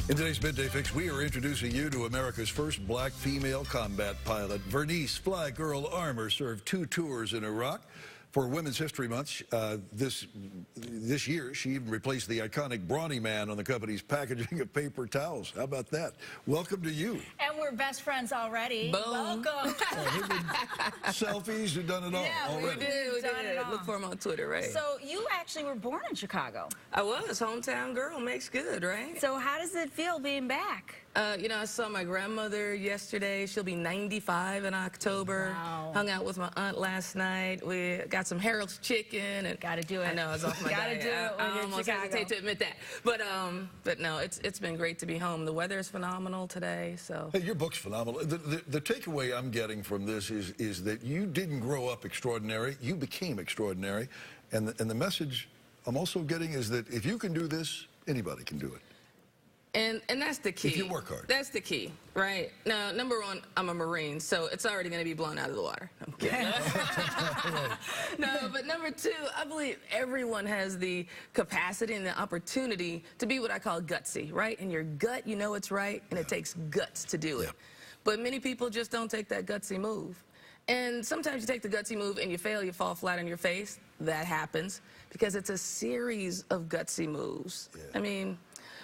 In today's Midday Fix, we are introducing you to America's first black female combat pilot. Vernice, FlyGirl Armour, served 2 tours in Iraq. For Women's History Month, this year, she even replaced the iconic brawny man on the company's packaging of paper towels. How about that? Welcome to you. And we're best friends already. Boom. Welcome. Selfies, you've done it all already. We did. Look for them on Twitter, right? So you actually were born in Chicago. I was. Hometown girl makes good, right? So how does it feel being back? I saw my grandmother yesterday. She'll be 95 in October. Wow. Hung out with my aunt last night. We got some Harold's chicken. And Gotta do it. I know, I was off my Gotta diet. do it when I you're in almost Chicago. hesitate to admit that. But no, it's been great to be home. The weather is phenomenal today, so. Hey, your book's phenomenal. The takeaway I'm getting from this is that you didn't grow up extraordinary. You became extraordinary. And the message I'm also getting is that if you can do this, anybody can do it. And that's the key. If you work hard. That's the key, right? Now, number one, I'm a Marine, so it's already going to be blown out of the water. I'm kidding. No, but number two, I believe everyone has the capacity and the opportunity to be what I call gutsy, right? In your gut, you know it's right, and it takes guts to do it. Yeah. But many people just don't take that gutsy move. And sometimes you take the gutsy move and you fail, you fall flat on your face. That happens because it's a series of gutsy moves. Yeah. I mean,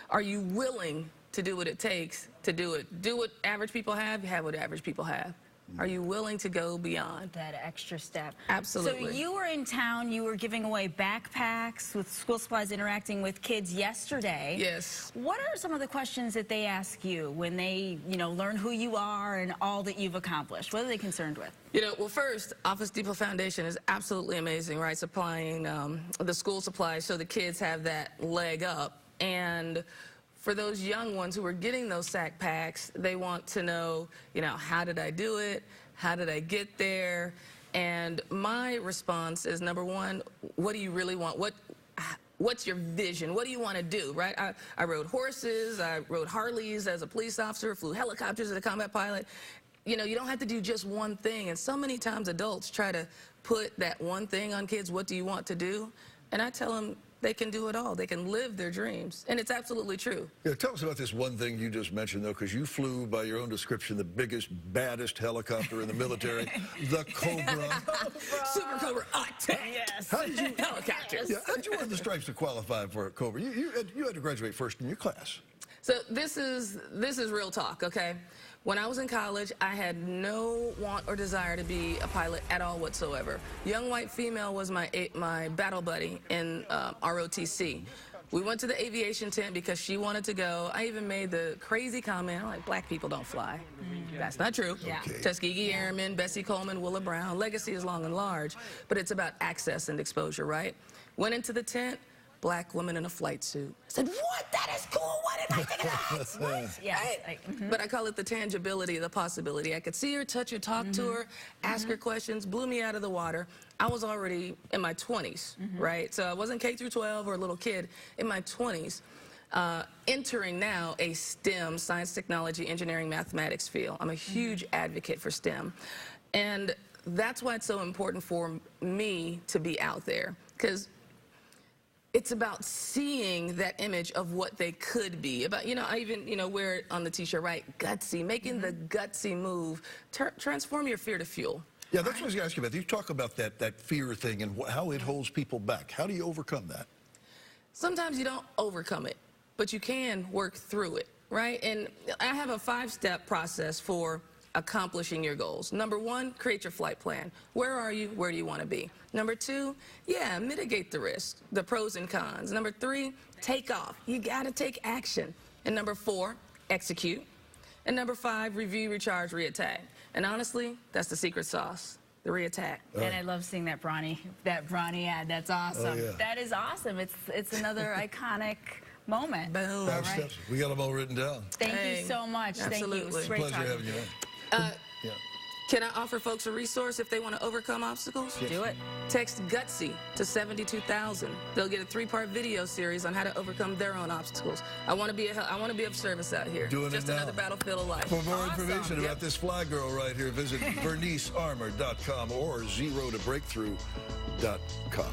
are you willing to do what it takes to do it? Do what average people have, you have what average people have. Are you willing to go beyond? That extra step. Absolutely. So you were in town, you were giving away backpacks with school supplies, interacting with kids yesterday. Yes. What are some of the questions that they ask you when they, learn who you are and all that you've accomplished? What are they concerned with? Well, first, Office Depot Foundation is absolutely amazing, right? Supplying the school supplies so the kids have that leg up. And for those young ones who are getting those sack packs, they want to know, how did I do it? How did I get there? And my response is, number one, what do you really want? What's your vision? What do you want to do, right? I rode horses, I rode Harleys as a police officer, flew helicopters as a combat pilot. You don't have to do just one thing. And so many times adults try to put that one thing on kids, what do you want to do? And I tell them, they can do it all. They can live their dreams. And it's absolutely true. Yeah, tell us about this one thing you just mentioned, though, because you flew, by your own description, the biggest, baddest helicopter in the military, the Cobra. Super Cobra attack. Yes. How did you, Helicopters. yeah, how did you earn the stripes to qualify for a Cobra? You had to graduate first in your class. So this is real talk, okay? When I was in college, I had no want or desire to be a pilot at all whatsoever. Young white female was my battle buddy in ROTC. We went to the aviation tent because she wanted to go. I even made the crazy comment, I'm like, black people don't fly. That's not true. Yeah. Okay. Tuskegee Airmen, Bessie Coleman, Willa Brown, legacy is long and large, but it's about access and exposure, right? Went into the tent, black woman in a flight suit. I said, what? That is cool. Why didn't I think of that? Yes. Right? But I call it the tangibility, the possibility. I could see her, touch her, talk to her, ask her questions, blew me out of the water. I was already in my 20s, right? So I wasn't K through 12 or a little kid, in my 20s. Entering now a STEM, science, technology, engineering, mathematics field. I'm a huge advocate for STEM. And that's why it's so important for me to be out there. Because it's about seeing that image of what they could be. About, I even, wear it on the t-shirt, right? Gutsy, making the gutsy move. Transform your fear to fuel. Yeah, that's what I was going to ask you about. You talk about that fear thing and how it holds people back. How do you overcome that? Sometimes you don't overcome it, but you can work through it, right? And I have a 5-step process for accomplishing your goals. Number one, create your flight plan. Where are you? Where do you want to be? Number two, mitigate the risk, the pros and cons. Number three, take off. You got to take action. And number four, execute. And number five, review, recharge, reattack. And honestly, that's the secret sauce, the reattack. And I love seeing that brawny ad. That's awesome. Oh, yeah. That is awesome. It's another iconic moment. Boom. 5 steps. We got them all written down. Thank you so much. Absolutely. Thank you. It was great Pleasure talking having to you you. on. Yeah. Can I offer folks a resource if they want to overcome obstacles? Yes. Do it. Text GUTSY to 72,000. They'll get a 3-part video series on how to overcome their own obstacles. I want to be of service out here. Doing Just it now. another battlefield of life. For more Awesome. information about this FlyGirl right here, visit VerniceArmour.com or ZeroToBreakthrough.com.